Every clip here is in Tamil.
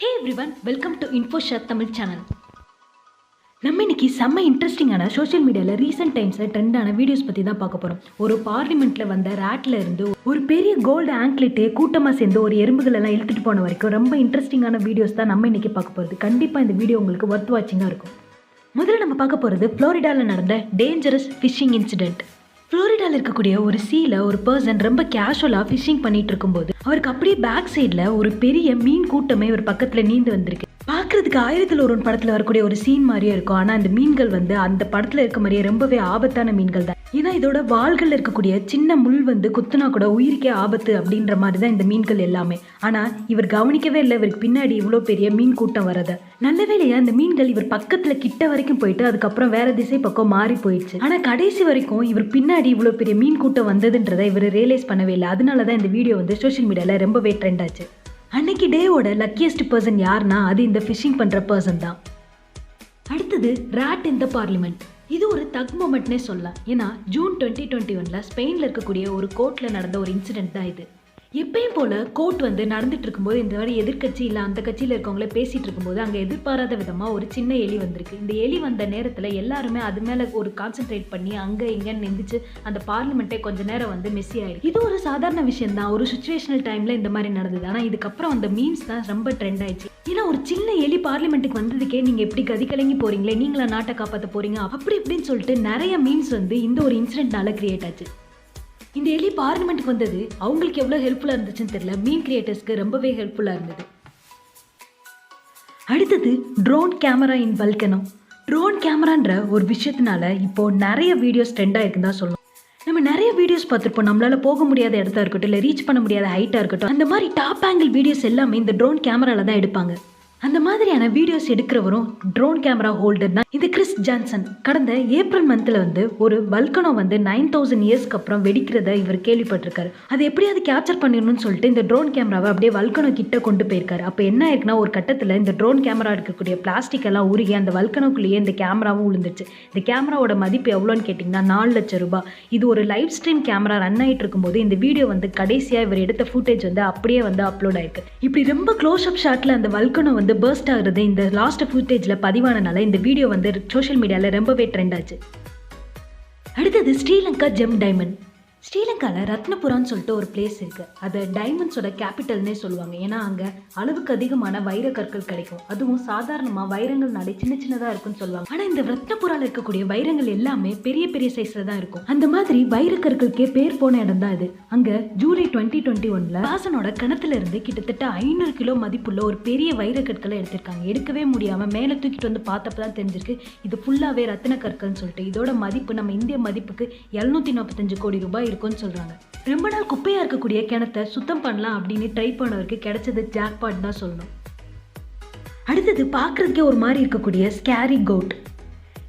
Hey everyone, welcome to இன்ஃபோஷாட் Tamil channel. நம்ம இன்னைக்கு செம்ம இன்ட்ரெஸ்டிங்கான சோஷியல் மீடியாவில் ரீசெண்ட் டைம்ஸில் ட்ரெண்டான வீடியோஸ் பற்றி தான் பார்க்க போகிறோம். ஒரு பார்லிமெண்ட்டில் வந்த ரேட்டில் இருந்து ஒரு பெரிய கோல்டு ஆங்க்லெட்டே கூட்டமாக சேர்ந்து ஒரு எறும்புகள் எல்லாம் இழுத்துட்டு போன வரைக்கும் ரொம்ப இன்ட்ரெஸ்டிங்கான வீடியோஸ் தான் நம்ம இன்னைக்கு பார்க்க போகிறது. கண்டிப்பாக இந்த வீடியோ உங்களுக்கு ஒர்த் வாட்சிங்காக இருக்கும். முதல்ல நம்ம பார்க்க போகிறது ஃப்ளோரிடாவில் நடந்த டேஞ்சரஸ் ஃபிஷிங் இன்சிடென்ட். ஃப்ளோரிடாவில் இருக்கக்கூடிய ஒரு சீல ஒரு பர்சன் ரொம்ப கேஷுவலாக ஃபிஷிங் பண்ணிட்டு இருக்கும்போது அவருக்கு அப்படியே பேக் சைடில் ஒரு பெரிய மீன் கூட்டமே ஒரு பக்கத்தில் நீந்து வந்திருக்கு. பார்க்குறதுக்கு 1001 படத்தில் வரக்கூடிய ஒரு சீன் மாதிரியே இருக்கும். ஆனால் அந்த மீன்கள் அந்த படத்தில் இருக்க மாதிரியே ரொம்பவே ஆபத்தான மீன்கள் தான். ஏன்னா இதோட வாள்கள் இருக்கக்கூடிய சின்ன முள் குத்துனா கூட உயிருக்கே ஆபத்து அப்படின்ற மாதிரி தான் இந்த மீன்கள் எல்லாமே. ஆனால் இவர் கவனிக்கவே இல்லை இவருக்கு பின்னாடி இவ்வளோ பெரிய மீன் கூட்டம் வரதை. நல்ல வேளையா இந்த மீன்கள் இவர் பக்கத்தில் கிட்ட வரைக்கும் போயிட்டு அதுக்கப்புறம் வேற திசை பக்கம் மாறி போயிடுச்சு. ஆனால் கடைசி வரைக்கும் இவர் பின்னாடி இவ்வளோ பெரிய மீன் கூட்டம் வந்ததுன்றதை இவர் ரியலைஸ் பண்ணவே இல்லை. அதனால தான் இந்த வீடியோ சோஷியல் மீடியாவில் ரொம்பவே ட்ரெண்ட் ஆச்சு. அன்னைக்கு டேவோட லக்கியஸ்ட் பர்சன் யாருன்னா அது இந்த ஃபிஷிங் பண்ணுற பர்சன் தான். அடுத்தது ராட் இன் த பார்லிமெண்ட். இது ஒரு தக் மொமெண்ட்னே சொல்லலாம். ஏன்னா ஜூன் 2021 ஸ்பெயினில் இருக்கக்கூடிய ஒரு கோர்ட்டில் நடந்த ஒரு இன்சிடென்ட் தான் இது. எப்பயும் போல கோர்ட் நடந்துட்டு இருக்கும்போது இந்த மாதிரி எதிர்கட்சி இல்லை அந்த கட்சியில் இருக்கவங்களே பேசிட்டு இருக்கும்போது அங்கே எதிர்பாராத விதமாக ஒரு சின்ன எலி வந்திருக்கு. இந்த எலி வந்த நேரத்தில் எல்லாருமே அது மேலே ஒரு கான்சென்ட்ரேட் பண்ணி அங்கே இங்கேன்னு நிந்திச்சு அந்த பார்லிமெண்ட்டே கொஞ்ச நேரம் மெஸ்ஸி ஆயிடுச்சு. இது ஒரு சாதாரண விஷயம் தான், ஒரு சுச்சுவேஷனல் டைமில் இந்த மாதிரி நடந்தது. ஆனால் இதுக்கப்புறம் அந்த மீம்ஸ் தான் ரொம்ப ட்ரெண்ட் ஆயிடுச்சு. ஏன்னா ஒரு சின்ன எலி பார்லிமெண்ட்டுக்கு வந்ததுக்கே நீங்கள் எப்படி கதி கலங்கி போறீங்களே, நீங்களா நாட்டை காப்பாற்ற போறீங்க அப்படி இப்படின்னு சொல்லிட்டு நிறைய மீம்ஸ் இந்த ஒரு இன்சிடென்ட்னால கிரியேட் ஆச்சு. இந்த எலி பார்லிமெண்ட்டுக்கு வந்தது அவங்களுக்கு எவ்வளோ ஹெல்ப்ஃபுல்லாக இருந்துச்சுன்னு தெரியல, மீம் கிரியேட்டர்ஸ்க்கு ரொம்பவே ஹெல்ப்ஃபுல்லாக இருந்தது. அடுத்தது drone camera in volcano. Drone கேமரான்ற ஒரு விஷயத்தினால இப்போ நிறைய வீடியோஸ் ட்ரெண்ட் ஆயிருக்குன்னு தான் சொல்லணும். நம்ம நிறைய வீடியோஸ் பார்த்துருப்போம், நம்மளால போக முடியாத இடத்தா இருக்கட்டும் இல்லை ரீச் பண்ண முடியாத ஹைட்டாக இருக்கட்டும், அந்த மாதிரி டாப் ஆங்கிள் வீடியோஸ் எல்லாமே இந்த ட்ரோன் கேமரால தான் எடுப்பாங்க. அந்த மாதிரியான வீடியோஸ் எடுக்கிறவரும் ட்ரோன் கேமரா ஹோல்டர் தான் இது கிறிஸ் ஜான்சன். கடந்த ஏப்ரல் மந்த்ல ஒரு வல்கனோ 9000 இயர்ஸ்க்கு அப்புறம் வெடிக்கிறத இவர் கேள்விப்பட்டிருக்காரு. அது எப்படியாவது கேப்சர் பண்ணிடணும்னு சொல்லிட்டு இந்த ட்ரோன் கேமராவை அப்படியே வல்கனோ கிட்ட கொண்டு போயிருக்காரு. அப்போ என்ன ஆயிருக்குன்னா ஒரு கட்டத்தில் இந்த ட்ரோன் கேமரா இருக்கக்கூடிய பிளாஸ்டிக் எல்லாம் உருகி அந்த வல்கனோக்குள்ளேயே இந்த கேமராவும் விழுந்துருச்சு. இந்த கேமராவோட மதிப்பு எவ்வளோன்னு கேட்டிங்கன்னா 4 லட்சம் ரூபாய். இது ஒரு லைவ் ஸ்ட்ரீம் கேமரா ரன் ஆகிட்டு இருக்கும்போது இந்த வீடியோ கடைசியாக இவர் எடுத்த ஃபுட்டேஜ் அப்படியே அப்லோட் ஆயிருக்கு. இப்படி ரொம்ப க்ளோஸ் அப் ஷாட்டில் அந்த வல்கனோ பர்ஸ்ட் ஆகுறது இந்த லாஸ்ட் ஃபுட்டேஜில் பதிவானனால இந்த வீடியோ சோஷியல் மீடியாவில் ரொம்பவே ட்ரெண்ட் ஆச்சு. அடுத்தது ஸ்ரீலங்கா ஜெம் டைமண்ட். ஸ்ரீலங்காவில் ரத்னபுரான்னு சொல்லிட்டு ஒரு பிளேஸ் இருக்குது. அது டைமண்ட்ஸோட கேபிட்டல்னே சொல்லுவாங்க. ஏன்னா அங்கே அளவுக்கு அதிகமான வைர கற்கள் கிடைக்கும். அதுவும் சாதாரணமாக வைரங்கள்னாலே சின்ன சின்னதாக இருக்குன்னு சொல்லுவாங்க. ஆனால் இந்த ரத்னபுராவில் இருக்கக்கூடிய வைரங்கள் எல்லாமே பெரிய பெரிய சைஸில் தான் இருக்கும். அந்த மாதிரி வைரக்கற்களுக்கே பேர் போன இடம் தான் இது. அங்கே ஜூலை 2021 வாசனோட கிணத்துல இருந்து கிட்டத்தட்ட 500 கிலோ மதிப்புள்ள ஒரு பெரிய வைரக்கற்களை எடுத்திருக்காங்க. எடுக்கவே முடியாமல் மேலே தூக்கிட்டு பார்த்தப்ப தான் தெரிஞ்சிருக்கு இது ஃபுல்லாகவே ரத்தின கற்கள்னு சொல்லிட்டு. இதோட மதிப்பு நம்ம இந்திய மதிப்புக்கு 745 கோடி ரூபாய் இருக்குன்னு சொல்றாங்க. ரொம்ப நாள் குப்பையா இருக்கக்கூடிய கிணத்தை சுத்தம் பண்ணலாம் அப்படின்னு ட்ரை பண்ணவருக்கு கிடைச்சது ஜாக்பாட் தான் சொல்லணும். அடுத்தது பார்க்கறதுக்கே ஒரு மாதிரி இருக்கக்கூடிய ஸ்கேரி கோட்.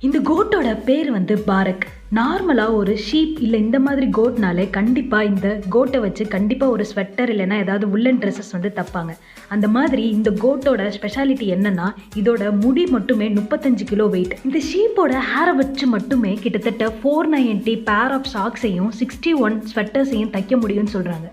இந்த கோட்டோட பேர் பாரக். நார்மலாக ஒரு ஷீப் இல்லை இந்த மாதிரி கோட்னாலே கண்டிப்பாக இந்த கோட்டை வச்சு கண்டிப்பாக ஒரு ஸ்வெட்டர் இல்லைன்னா ஏதாவது உள்ளன் ட்ரெஸ்ஸஸ் தப்பாங்க. அந்த மாதிரி இந்த கோட்டோட ஸ்பெஷாலிட்டி என்னன்னா இதோட முடி மட்டுமே 35 கிலோ வெயிட். இந்த ஷீப்போட ஹேரை வச்சு மட்டுமே கிட்டத்தட்ட 490 பேர் ஆஃப் சாக்ஸையும் 61 ஸ்வெட்டர்ஸையும் தைக்க முடியும்னு சொல்கிறாங்க.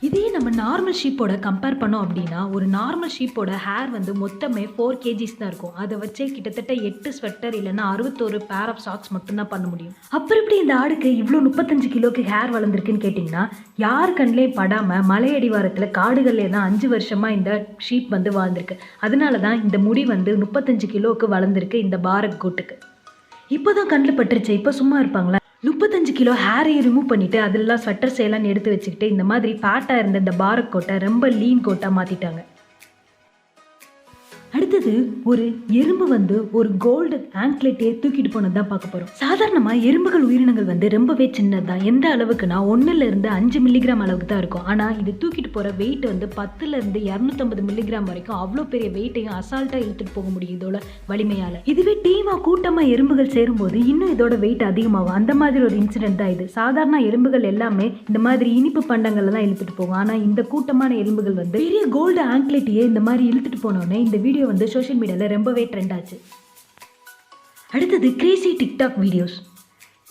இதே நம்ம நார்மல் ஷீப்போட கம்பேர் பண்ணோம் அப்படின்னா ஒரு நார்மல் ஷீப்போட ஹேர் மொத்தமே 4 kgs தான் இருக்கும். அதை வச்சே கிட்டத்தட்ட 8 ஸ்வெட்டர் இல்லைன்னா 61 பேர் ஆஃப் சாக்ஸ் மட்டும்தான் பண்ண முடியும். அப்புறம் இப்படி இந்த ஆடுக்கு இவ்வளோ 35 கிலோக்கு ஹேர் வளர்ந்துருக்குன்னு கேட்டிங்கன்னா யார் கண்ணிலையும் படாமல் மலை அடிவாரத்தில் காடுகள்லே தான் 5 வருஷமாக இந்த ஷீப் வாழ்ந்திருக்கு. அதனால தான் இந்த முடி 35 கிலோவுக்கு வளர்ந்துருக்கு இந்த பாரக் கோட்டுக்கு. இப்போ தான் கண்ணில் பட்டுருச்சு, இப்போ சும்மா இருப்பாங்களா? 35 கிலோ ஹேரையும் ரிமூவ் பண்ணிவிட்டு அதெல்லாம் ஸ்வெட்டர்ஸ் எல்லாம் எடுத்து வச்சுக்கிட்டு இந்த மாதிரி ஃபேட்டாக இருந்த இந்த பாரக் கோட்டை ரொம்ப லீன் கோட்டாக மாற்றிட்டாங்க. அடுத்தது ஒரு எறும்பு ஒரு கோல்டு ஆங்க்லெட்டே தூக்கிட்டு போனது தான் பார்க்க போகிறோம். சாதாரணமாக எறும்புகள் உயிரினங்கள் ரொம்பவே சின்னது தான். எந்த அளவுக்குனா 1 to 5 மில்லிகிராம் அளவுக்கு தான் இருக்கும். ஆனால் இது தூக்கிட்டு போகிற வெயிட் 10 to 250 மில்லிகிராம் வரைக்கும் அவ்வளோ பெரிய வெயிட்டையும் அசால்ட்டாக இழுத்துட்டு போக முடியும் இதோட வலிமையால். இதுவே டீமாக கூட்டமாக எறும்புகள் சேரும்போது இன்னும் இதோட வெயிட் அதிகமாகும். அந்த மாதிரி ஒரு இன்சிடென்ட் தான் இது. சாதாரண எறும்புகள் எல்லாமே இந்த மாதிரி இனிப்பு பண்டங்களை தான் இழுத்துட்டு போகும். ஆனால் இந்த கூட்டமான எறும்புகள் பெரிய கோல்டு ஆங்க்லெட்டையே இந்த மாதிரி இழுத்துட்டு போனோன்னே இந்த வீடியோ சோஷியல் மீடியாவில் ரொம்பவே ட்ரெண்ட் ஆச்சு. அடுத்தது கிரேசி டிக்டாக் வீடியோஸ்.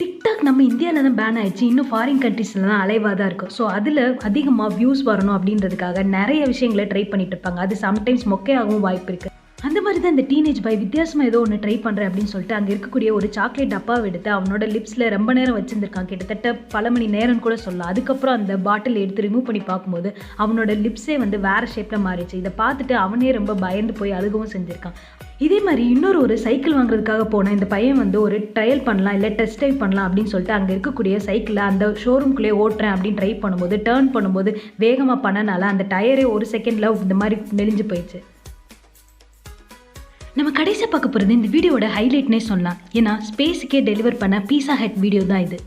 டிக்டாக் நம்ம இந்தியாவில் தான் பேன் ஆயிடுச்சு, இன்னும் ஃபாரின் கண்ட்ரீஸில் தான் அலைவாக தான் இருக்கும். ஸோ அதில் அதிகமாக வியூஸ் வரணும் அப்படின்றதுக்காக நிறைய விஷயங்களை ட்ரை பண்ணிட்டு இருப்பாங்க. அது சம்டைம்ஸ் மொக்கையாகவும் வாய்ப்பு இருக்குது. அந்த மாதிரி தான் இந்த டீனேஜ் பாய் வித்தியாசமாக ஏதோ ஒன்று ட்ரை பண்ணுறேன் அப்படின்னு சொல்லிட்டு அங்கே இருக்கக்கூடிய ஒரு சாக்லேட் டப்பாவை எடுத்து அவனோட லிப்ஸில் ரொம்ப நேரம் வச்சுருந்துருக்கான். கிட்டத்தட்ட பல மணி நேரம் கூட சொல்லலாம். அதுக்கப்புறம் அந்த பாட்டில் எடுத்து ரிமூவ் பண்ணி பார்க்கும்போது அவனோட லிப்ஸே வந்து வேறு ஷேப்பில் மாறிடுச்சு. இதை பார்த்துட்டு அவனே ரொம்ப பயந்து போய் அழுகவும் செஞ்சுருக்கான். இதே மாதிரி ஒரு சைக்கிள் வாங்குறதுக்காக போன இந்த பையன் வந்து ஒரு ட்ரையல் பண்ணலாம், இல்லை டெஸ்ட் ட்ரைவ் பண்ணலாம் அப்படின்னு சொல்லிட்டு அங்கே இருக்கக்கூடிய சைக்கிளை அந்த ஷோரூம்குள்ளேயே ஓட்டுறேன் அப்படின்னு ட்ரை பண்ணும்போது டேர்ன் பண்ணும்போது வேகமாக பண்ணனால அந்த டயரே ஒரு செகண்டில் இந்த மாதிரி நெளிஞ்சு போயிடுச்சு. நம்ம கடைசியாக பார்க்க போகிறது இந்த வீடியோட ஹைலைட்னே சொல்லலாம். ஏன்னா ஸ்பேஸுக்கே டெலிவர் பண்ண பீஸா ஹட் வீடியோ தான் இது.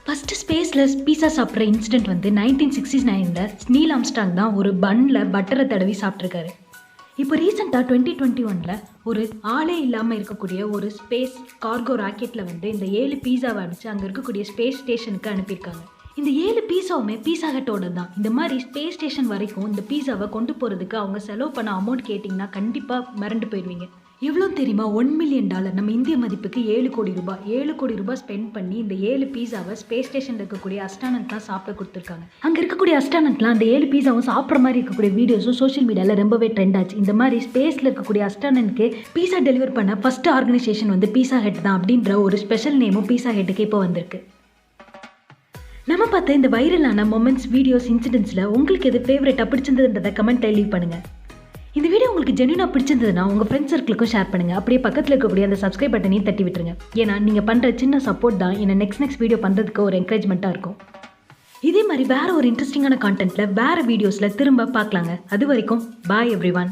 ஃபஸ்ட்டு ஸ்பேஸில் பீஸா சாப்பிட்ற இன்சிடென்ட் வந்து 1969 நீல் ஆம்ஸ்ட்ராங் தான் ஒரு பன்னில் பட்டரை தடவி சாப்பிட்ருக்காரு. இப்போ ரீசெண்டாக 2021 ஒரு ஆளே இல்லாமல் இருக்கக்கூடிய ஒரு ஸ்பேஸ் கார்கோ ராக்கெட்டில் வந்து இந்த 7 பீஸாவை அடித்து அங்கே இருக்கக்கூடிய ஸ்பேஸ் ஸ்டேஷனுக்கு அனுப்பியிருக்காங்க. இந்த 7 பீஸாவுமே பீஸா ஹட்டோட தான். இந்த மாதிரி ஸ்பேஸ் ஸ்டேஷன் வரைக்கும் இந்த பீஸாவை கொண்டு போகிறதுக்கு அவங்க செலவு பண்ண அமௌண்ட் கேட்டிங்கன்னா கண்டிப்பாக மிரண்டு போயிடுவீங்க. எவ்வளோ தெரியுமா? $1 மில்லியன், நம்ம இந்திய மதிப்புக்கு 7 கோடி ரூபாய். 7 கோடி ரூபாய் ஸ்பெண்ட் பண்ணி இந்த 7 பீஸாவை ஸ்பேஸ் ஸ்டேஷனில் இருக்கக்கூடிய அஸ்ட்ரானட் தான் சாப்பிட கொடுத்துருக்காங்க. அங்கே இருக்கக்கூடிய அஸ்ட்ரானட்லாம் அந்த 7 பீஸாவும் சாப்பிட்ற மாதிரி இருக்கக்கூடிய வீடியோஸும் சோஷியல் மீடியாவில் ரொம்பவே ட்ரெண்ட் ஆச்சு. இந்த மாதிரி ஸ்பேஸில் இருக்கக்கூடிய அஸ்ட்ரானட்க்கு பீஸா டெலிவர் பண்ண ஃபஸ்ட்டு ஆர்கனைசேஷன் வந்து பீஸா ஹட் தான் அப்படின்ற ஒரு ஸ்பெஷல் நேமும் பீஸா ஹட்டுக்கு இப்போ வந்திருக்கு. நம்ம பார்த்த இந்த வைரலான மொமெண்ட்ஸ், வீடியோஸ், இன்சிடென்ட்ஸில் உங்களுக்கு எது ஃபேவரட்டாக பிடிச்சிருந்ததுன்றதை கமெண்ட்டில் லீவ் பண்ணுங்கள். இந்த வீடியோ உங்களுக்கு ஜென்யூனாக பிடிச்சிருந்ததுன்னா உங்கள் ஃப்ரெண்ட்ஸ் சர்க்கிளுக்கும் ஷேர் பண்ணுங்கள். அப்படியே பக்கத்தில் இருக்கக்கூடிய அந்த சப்ஸ்கிரைப் பட்டனையும் தட்டி விட்டுருங்க. ஏன்னா நீங்கள் பண்ணுற சின்ன சப்போர்ட் தான் என்னை நெக்ஸ்ட் வீடியோ பண்ணுறதுக்கு ஒரு என்கரேஜ்மெண்ட்டாக இருக்கும். இதே மாதிரி வேறு ஒரு இன்ட்ரெஸ்டிங்கான கான்டென்ட்டில் வேறு வீடியோஸில் திரும்ப பார்க்கலாங்க. அது வரைக்கும் பாய் எவ்ரிவான்.